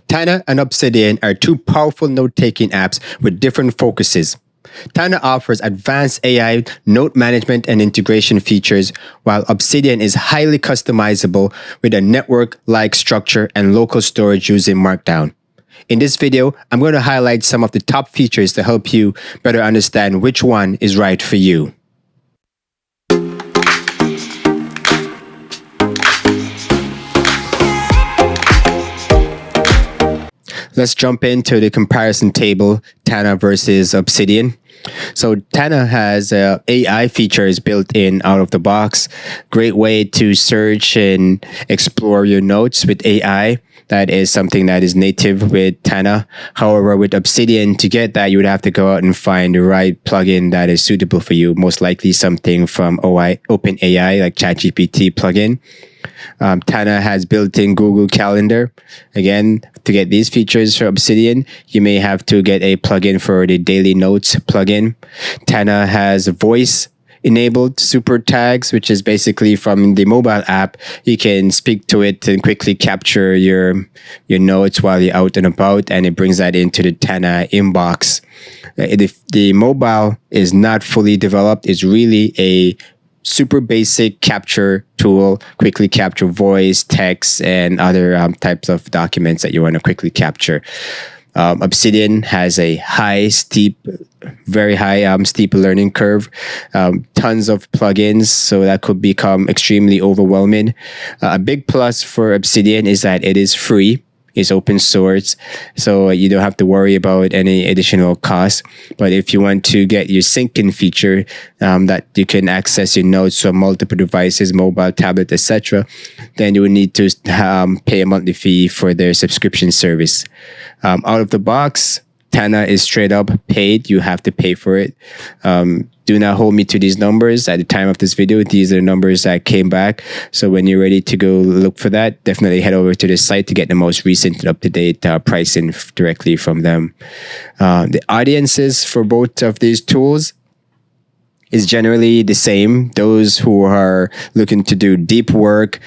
Tana and Obsidian are two powerful note-taking apps with different focuses. Tana offers advanced AI, note management, and integration features, while Obsidian is highly customizable with a network-like structure and local storage using Markdown. In this video, I'm going to highlight some of the top features to help you better understand which one is right for you. Let's jump into the comparison table, Tana versus Obsidian. So Tana has AI features built in out of the box. Great way to search and explore your notes with AI. That is something that is native with Tana. However, with Obsidian, to get that, you would have to go out and find the right plugin that is suitable for you. Most likely something from OpenAI, like ChatGPT plugin. Tana has built-in Google Calendar. Again, to get these features for Obsidian, you may have to get a plugin for the Daily Notes plugin. Tana has voice-enabled super tags, which is basically from the mobile app. You can speak to it and quickly capture your notes while you're out and about, and it brings that into the Tana inbox. If the mobile is not fully developed, it's really a super basic capture tool, quickly capture voice, text, and other types of documents that you want to quickly capture. Obsidian has a very high steep learning curve, tons of plugins, so that could become extremely overwhelming. A big plus for Obsidian is that it is free. It's open source, so you don't have to worry about any additional costs. But if you want to get your syncing feature, that you can access your notes from multiple devices, mobile, tablet, etc., then you will need to pay a monthly fee for their subscription service. Out of the box, Tana is straight up paid. You have to pay for it. Do not hold me to these numbers. At the time of this video, these are the numbers that came back. So when you're ready to go look for that, definitely head over to this site to get the most recent and up-to-date pricing directly from them. The audiences for both of these tools is generally the same. Those who are looking to do deep work,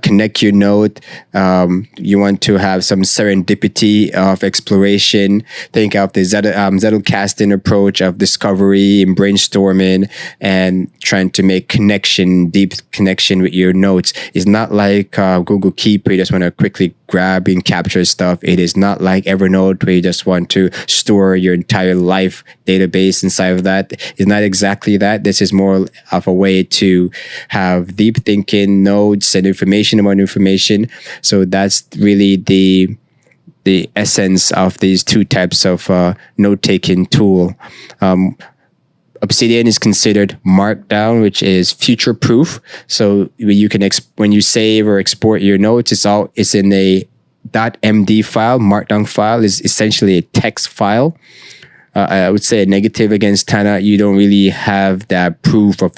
connect your note. You want to have some serendipity of exploration. Think of the Zettelkasten approach of discovery and brainstorming and trying to make deep connection with your notes. It's not like Google Keep where you just want to quickly grab and capture stuff. It is not like Evernote where you just want to store your entire life database inside of that. It's not exactly that. This is more of a way to have deep thinking notes and information about information. So that's really the essence of these two types of note-taking tool. Obsidian is considered Markdown, which is future-proof. So when you save or export your notes, it's in a .md file. Markdown file is essentially a text file. I would say a negative against Tana. You don't really have that proof of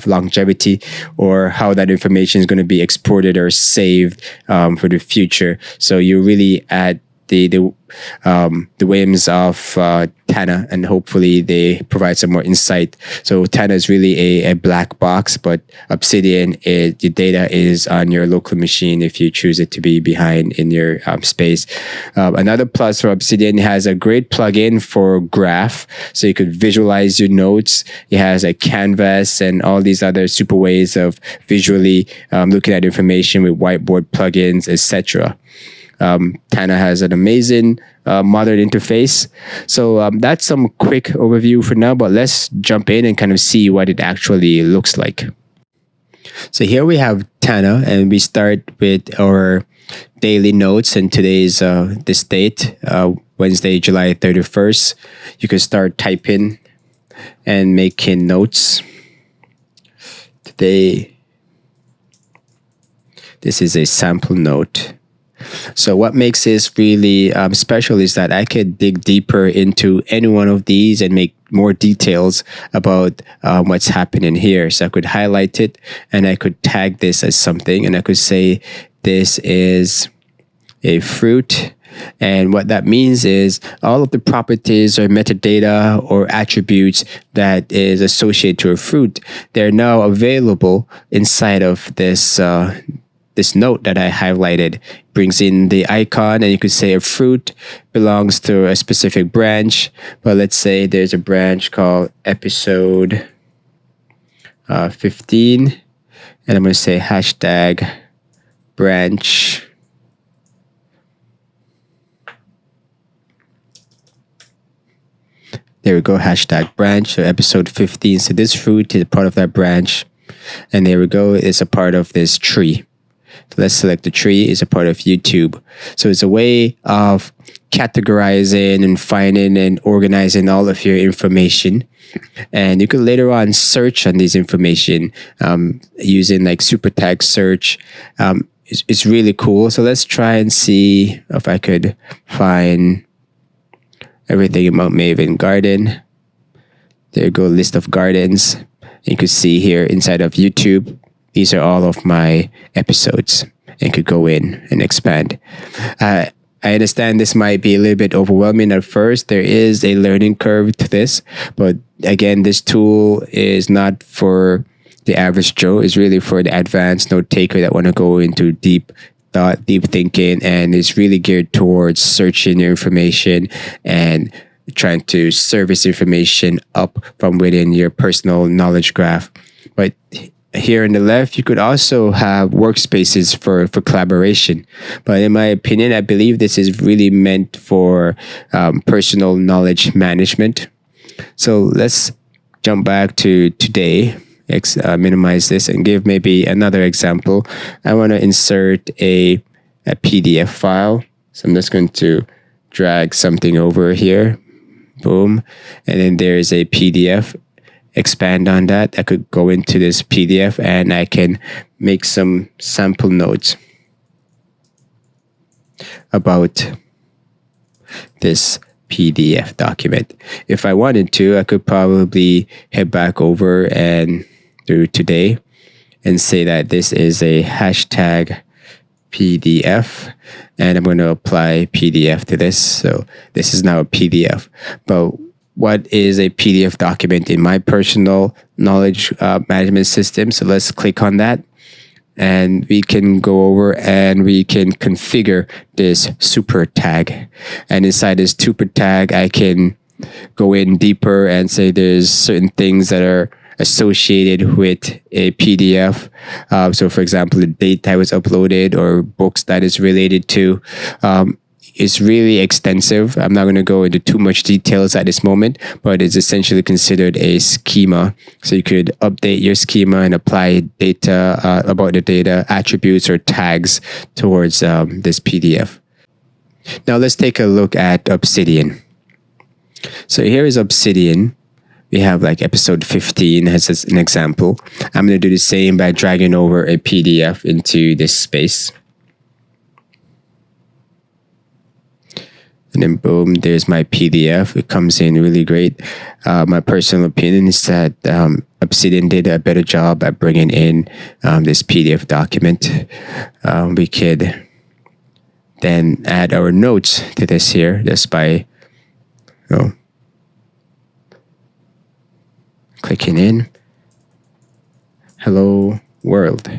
longevity or how that information is going to be exported or saved for the future. So you really add the whims of Tana, and hopefully they provide some more insight. So Tana is really a black box, but Obsidian, your data is on your local machine if you choose it to be behind in your space. Another plus for Obsidian, has a great plugin for graph, so you could visualize your notes. It has a canvas and all these other super ways of visually looking at information with whiteboard plugins, etc. Tana has an amazing modern interface. So that's some quick overview for now, but let's jump in and kind of see what it actually looks like. So here we have Tana, and we start with our daily notes, and today's this date, Wednesday, July 31st. You can start typing and making notes. Today, this is a sample note. So what makes this really special is that I could dig deeper into any one of these and make more details about what's happening here. So I could highlight it and I could tag this as something, and I could say this is a fruit. And what that means is all of the properties or metadata or attributes that is associated to a fruit, they're now available inside of this this note that I highlighted. Brings in the icon, and you could say a fruit belongs to a specific branch. But let's say there's a branch called episode 15, and I'm going to say hashtag branch. There we go, hashtag branch, so episode 15. So this fruit is a part of that branch. And there we go, it's a part of this tree. So let's select the tree, is a part of YouTube. So it's a way of categorizing and finding and organizing all of your information. And you could later on search on this information using like super tag search. It's really cool. So let's try and see if I could find everything about Maven garden. There you go, list of gardens. You could see here inside of YouTube, these are all of my episodes, and could go in and expand. I understand this might be a little bit overwhelming at first. There is a learning curve to this, but again, this tool is not for the average Joe. It's really for the advanced note taker that want to go into deep thought, deep thinking, and it's really geared towards searching your information and trying to service information up from within your personal knowledge graph. But here on the left, you could also have workspaces for collaboration. But in my opinion, I believe this is really meant for personal knowledge management. So let's jump back to today. Minimize this and give maybe another example. I want to insert a PDF file. So I'm just going to drag something over here. Boom. And then there's a PDF. Expand on that. I could go into this PDF and I can make some sample notes about this PDF document. If I wanted to, I could probably head back over and do today and say that this is a hashtag PDF, and I'm going to apply PDF to this. So this is now a PDF. But what is a PDF document in my personal knowledge management system? So let's click on that. And we can go over and we can configure this super tag. And inside this super tag, I can go in deeper and say there's certain things that are associated with a PDF. So for example, the date that was uploaded or books that is related to. It's really extensive. I'm not going to go into too much details at this moment, but it's essentially considered a schema. So you could update your schema and apply data about the data, attributes or tags towards this PDF. Now let's take a look at Obsidian. So here is Obsidian. We have like episode 15 as an example. I'm going to do the same by dragging over a PDF into this space. And then boom, there's my PDF. It comes in really great. My personal opinion is that Obsidian did a better job at bringing in this PDF document. We could then add our notes to this here just by clicking in. Hello world.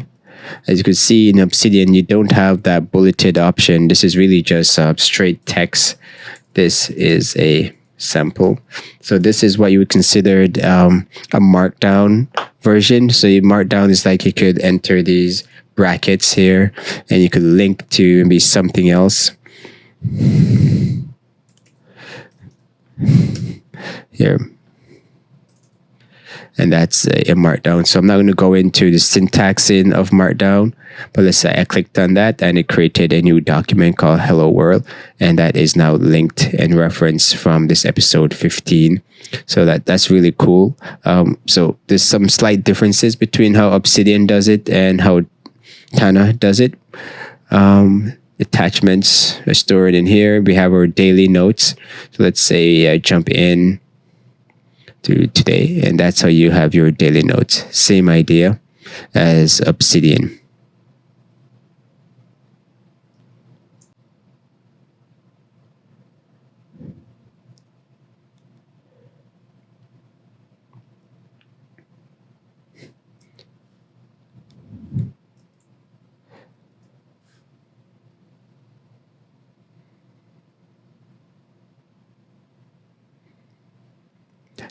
As you can see in Obsidian, you don't have that bulleted option. This is really just straight text. This is a sample. So this is what you would consider a Markdown version. So Markdown is like you could enter these brackets here and you could link to maybe something else. Here. And that's a Markdown. So I'm not going to go into the syntaxing of Markdown, but let's say I clicked on that and it created a new document called Hello World. And that is now linked and referenced from this episode 15. So that's really cool. So there's some slight differences between how Obsidian does it and how Tana does it. Attachments are stored in here. We have our daily notes. So let's say I jump in to today, and that's how you have your daily notes. Same idea as Obsidian.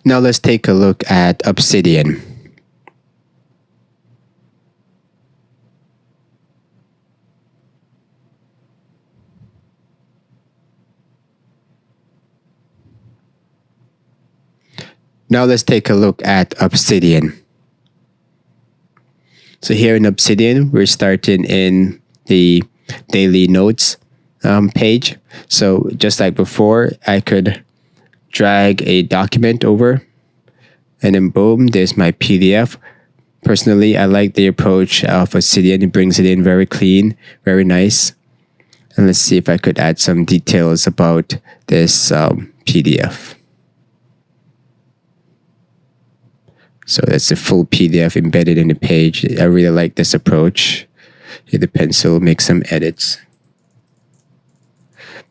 Now let's take a look at Obsidian. Now let's take a look at Obsidian. So here in Obsidian, we're starting in the daily notes page. So just like before, I could drag a document over and then boom, there's my PDF. Personally, I like the approach of Obsidian. It brings it in very clean, very nice. And let's see if I could add some details about this PDF. So that's the full PDF embedded in the page. I really like this approach. Hit the pencil, make some edits.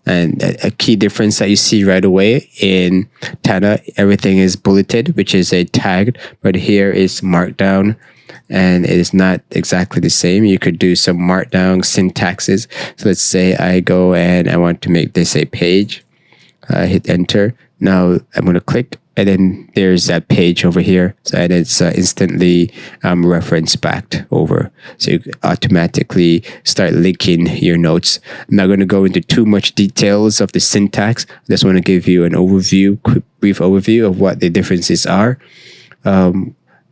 And a key difference that you see right away in Tana, everything is bulleted, which is a tag, but here is Markdown, and it is not exactly the same. You could do some Markdown syntaxes. So let's say I go and I want to make this a page. Hit enter. Now I'm going to click, and then there's that page over here. So and it's instantly referenced back over. So you automatically start linking your notes. I'm not going to go into too much details of the syntax. I just want to give you an overview, quick, brief overview of what the differences are.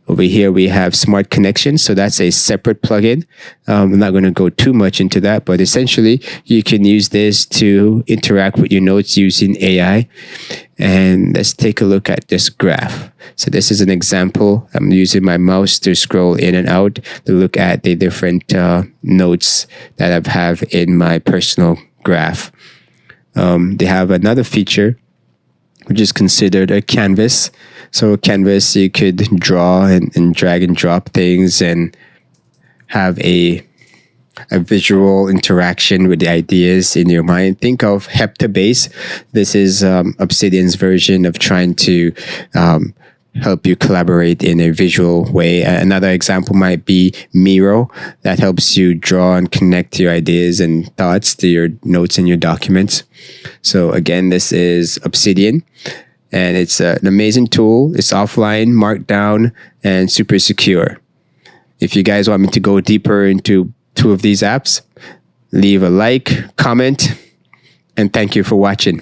Over here, we have Smart Connections. So that's a separate plugin. I'm not going to go too much into that, but essentially you can use this to interact with your notes using AI. And let's take a look at this graph. So this is an example. I'm using my mouse to scroll in and out to look at the different notes that I have in my personal graph. They have another feature, which is considered a canvas. So a canvas, you could draw and drag and drop things and have a visual interaction with the ideas in your mind. Think of Heptabase. This is Obsidian's version of trying to help you collaborate in a visual way. Another example might be Miro, that helps you draw and connect your ideas and thoughts to your notes in your documents. So again, this is Obsidian, and it's an amazing tool. It's offline, Markdown, and super secure. If you guys want me to go deeper into two of these apps, leave a like, comment, and thank you for watching.